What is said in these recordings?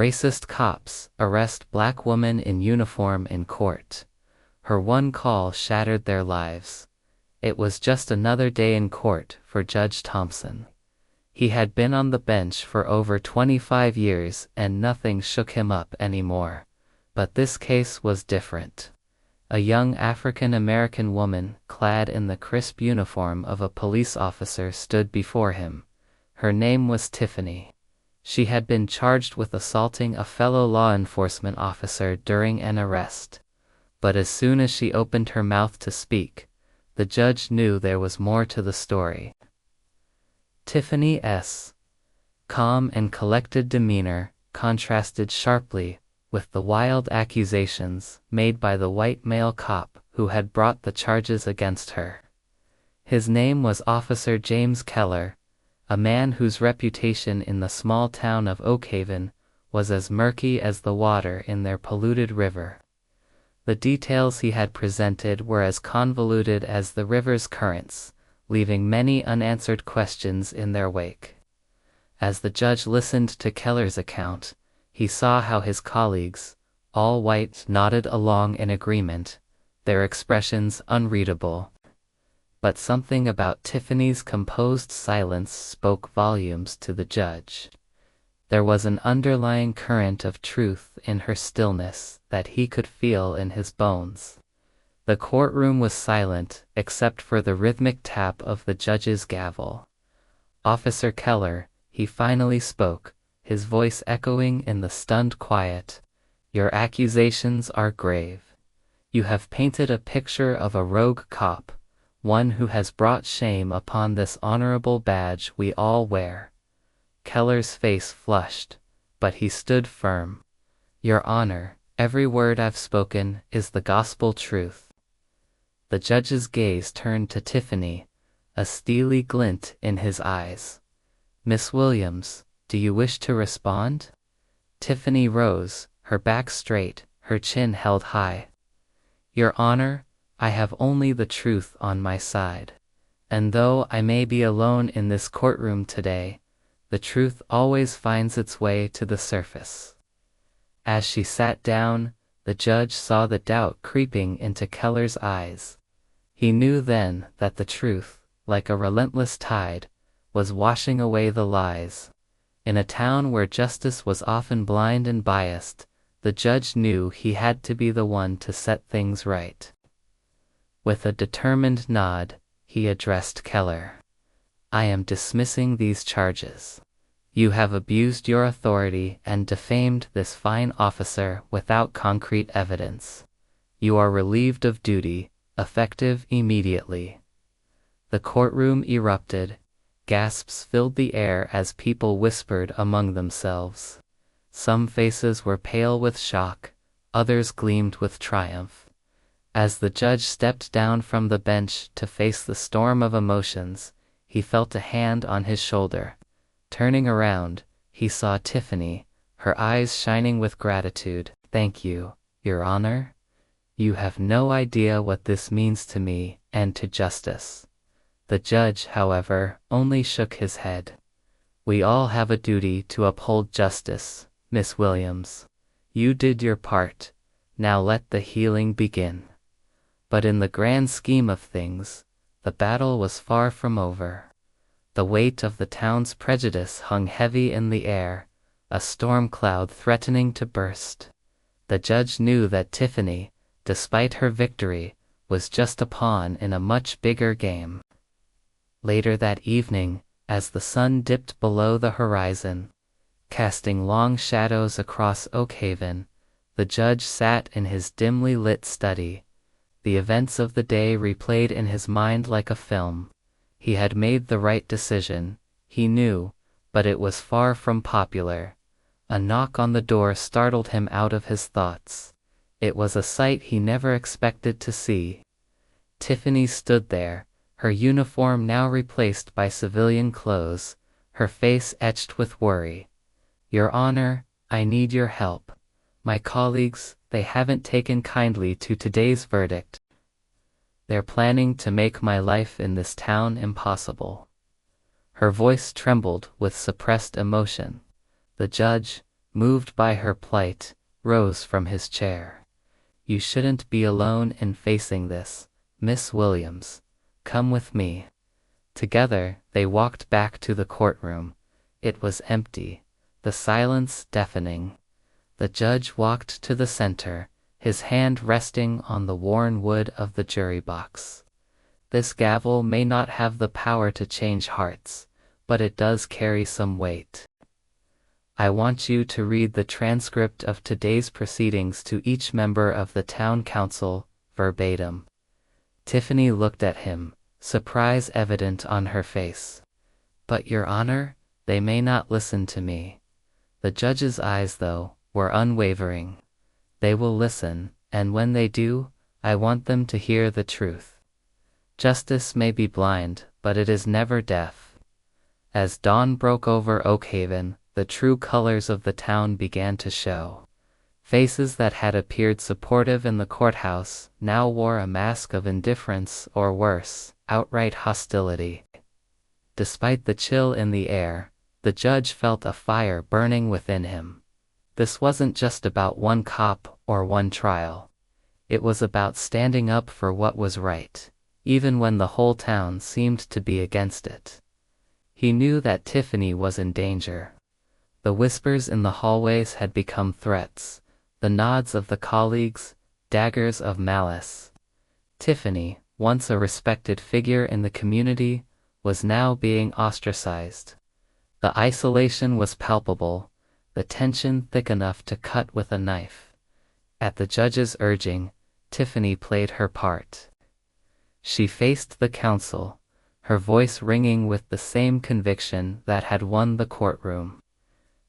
Racist cops arrest black woman in uniform in court. Her one call shattered their lives. It was just another day in court for Judge Thompson. He had been on the bench for over 25 years and nothing shook him up anymore. But this case was different. A young African-American woman, clad in the crisp uniform of a police officer, stood before him. Her name was Tiffany. She had been charged with assaulting a fellow law enforcement officer during an arrest. But as soon as she opened her mouth to speak, the judge knew there was more to the story. Tiffany's calm and collected demeanor contrasted sharply with the wild accusations made by the white male cop who had brought the charges against her. His name was Officer James Keller, a man whose reputation in the small town of Oakhaven was as murky as the water in their polluted river. The details he had presented were as convoluted as the river's currents, leaving many unanswered questions in their wake. As the judge listened to Keller's account, he saw how his colleagues, all white, nodded along in agreement, their expressions unreadable. But something about Tiffany's composed silence spoke volumes to the judge. There was an underlying current of truth in her stillness that he could feel in his bones. The courtroom was silent except for the rhythmic tap of the judge's gavel. "Officer Keller," he finally spoke, his voice echoing in the stunned quiet. "Your accusations are grave. You have painted a picture of a rogue cop, one who has brought shame upon this honorable badge we all wear." Keller's face flushed, but he stood firm. "Your Honor, every word I've spoken is the gospel truth." The judge's gaze turned to Tiffany, a steely glint in his eyes. "Miss Williams, do you wish to respond?" Tiffany rose, her back straight, her chin held high. "Your Honor, I have only the truth on my side. And though I may be alone in this courtroom today, the truth always finds its way to the surface." As she sat down, the judge saw the doubt creeping into Keller's eyes. He knew then that the truth, like a relentless tide, was washing away the lies. In a town where justice was often blind and biased, the judge knew he had to be the one to set things right. With a determined nod, he addressed Keller. "I am dismissing these charges. You have abused your authority and defamed this fine officer without concrete evidence. You are relieved of duty, effective immediately." The courtroom erupted. Gasps filled the air as people whispered among themselves. Some faces were pale with shock, others gleamed with triumph. As the judge stepped down from the bench to face the storm of emotions, he felt a hand on his shoulder. Turning around, he saw Tiffany, her eyes shining with gratitude. "Thank you, Your Honor. You have no idea what this means to me and to justice." The judge, however, only shook his head. "We all have a duty to uphold justice, Miss Williams. You did your part. Now let the healing begin." But in the grand scheme of things, the battle was far from over. The weight of the town's prejudice hung heavy in the air, a storm cloud threatening to burst. The judge knew that Tiffany, despite her victory, was just a pawn in a much bigger game. Later that evening, as the sun dipped below the horizon, casting long shadows across Oakhaven, the judge sat in his dimly lit study. The events of the day replayed in his mind like a film. He had made the right decision, he knew, but it was far from popular. A knock on the door startled him out of his thoughts. It was a sight he never expected to see. Tiffany stood there, her uniform now replaced by civilian clothes, her face etched with worry. "Your Honor, I need your help. My colleagues, they haven't taken kindly to today's verdict. They're planning to make my life in this town impossible." Her voice trembled with suppressed emotion. The judge, moved by her plight, rose from his chair. "You shouldn't be alone in facing this, Miss Williams. Come with me." Together, they walked back to the courtroom. It was empty, the silence deafening. The judge walked to the center, his hand resting on the worn wood of the jury box. "This gavel may not have the power to change hearts, but it does carry some weight. I want you to read the transcript of today's proceedings to each member of the town council, verbatim." Tiffany looked at him, surprise evident on her face. "But Your Honor, they may not listen to me." The judge's eyes, though, were unwavering. "They will listen, and when they do, I want them to hear the truth. Justice may be blind, but it is never deaf." As dawn broke over Oakhaven, the true colors of the town began to show. Faces that had appeared supportive in the courthouse now wore a mask of indifference or worse, outright hostility. Despite the chill in the air, the judge felt a fire burning within him. This wasn't just about one cop or one trial. It was about standing up for what was right, even when the whole town seemed to be against it. He knew that Tiffany was in danger. The whispers in the hallways had become threats, the nods of the colleagues, daggers of malice. Tiffany, once a respected figure in the community, was now being ostracized. The isolation was palpable, the tension thick enough to cut with a knife. At the judge's urging, Tiffany played her part. She faced the council, her voice ringing with the same conviction that had won the courtroom.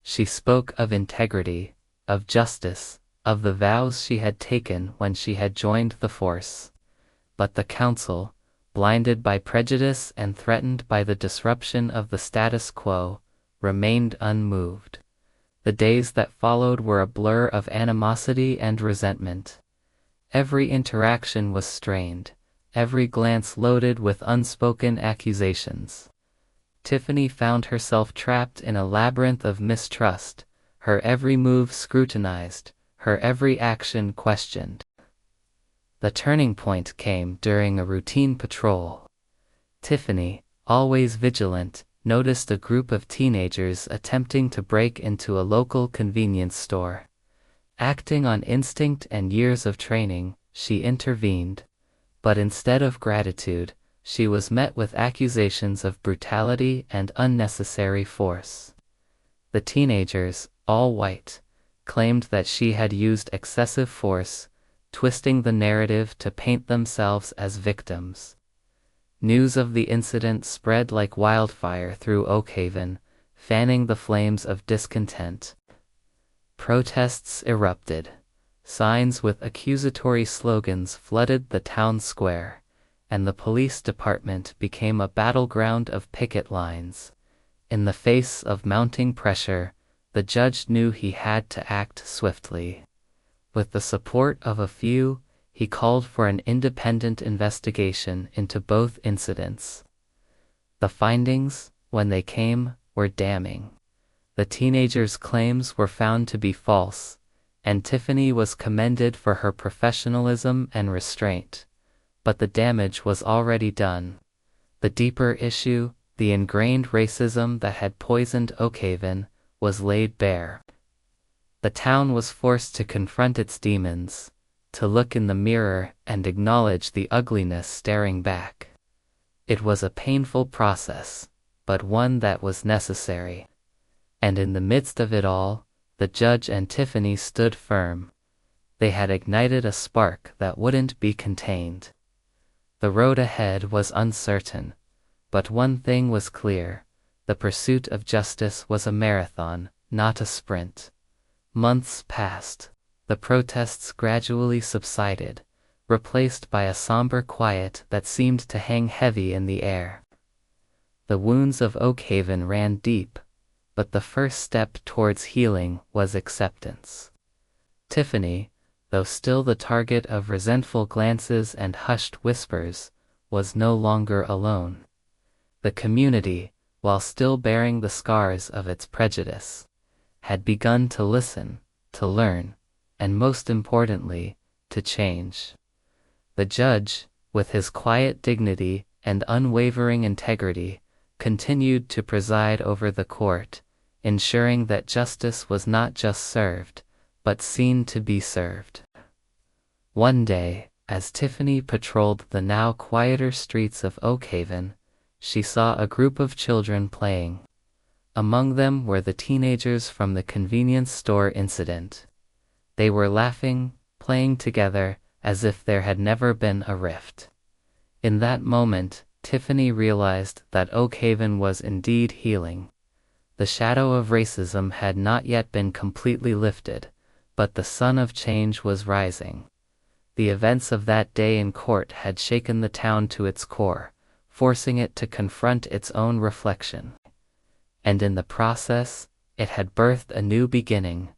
She spoke of integrity, of justice, of the vows she had taken when she had joined the force. But the council, blinded by prejudice and threatened by the disruption of the status quo, remained unmoved. The days that followed were a blur of animosity and resentment. Every interaction was strained, every glance loaded with unspoken accusations. Tiffany found herself trapped in a labyrinth of mistrust, her every move scrutinized, her every action questioned. The turning point came during a routine patrol. Tiffany, always vigilant, noticed a group of teenagers attempting to break into a local convenience store. Acting on instinct and years of training, she intervened. But instead of gratitude, she was met with accusations of brutality and unnecessary force. The teenagers, all white, claimed that she had used excessive force, twisting the narrative to paint themselves as victims. News of the incident spread like wildfire through Oakhaven, fanning the flames of discontent. Protests erupted. Signs with accusatory slogans flooded the town square, and the police department became a battleground of picket lines. In the face of mounting pressure, the judge knew he had to act swiftly. With the support of a few, he called for an independent investigation into both incidents. The findings, when they came, were damning. The teenagers' claims were found to be false, and Tiffany was commended for her professionalism and restraint. But the damage was already done. The deeper issue, the ingrained racism that had poisoned Oakhaven, was laid bare. The town was forced to confront its demons, to look in the mirror and acknowledge the ugliness staring back. It was a painful process, but one that was necessary. And in the midst of it all, the judge and Tiffany stood firm. They had ignited a spark that wouldn't be contained. The road ahead was uncertain, but one thing was clear: the pursuit of justice was a marathon, not a sprint. Months passed. The protests gradually subsided, replaced by a somber quiet that seemed to hang heavy in the air. The wounds of Oakhaven ran deep, but the first step towards healing was acceptance. Tiffany, though still the target of resentful glances and hushed whispers, was no longer alone. The community, while still bearing the scars of its prejudice, had begun to listen, to learn, and most importantly, to change. The judge, with his quiet dignity and unwavering integrity, continued to preside over the court, ensuring that justice was not just served, but seen to be served. One day, as Tiffany patrolled the now quieter streets of Oakhaven, she saw a group of children playing. Among them were the teenagers from the convenience store incident. They were laughing, playing together, as if there had never been a rift. In that moment, Tiffany realized that Oakhaven was indeed healing. The shadow of racism had not yet been completely lifted, but the sun of change was rising. The events of that day in court had shaken the town to its core, forcing it to confront its own reflection. And in the process, it had birthed a new beginning,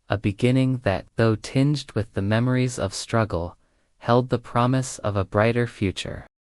a beginning that, though tinged with the memories of struggle, held the promise of a brighter future.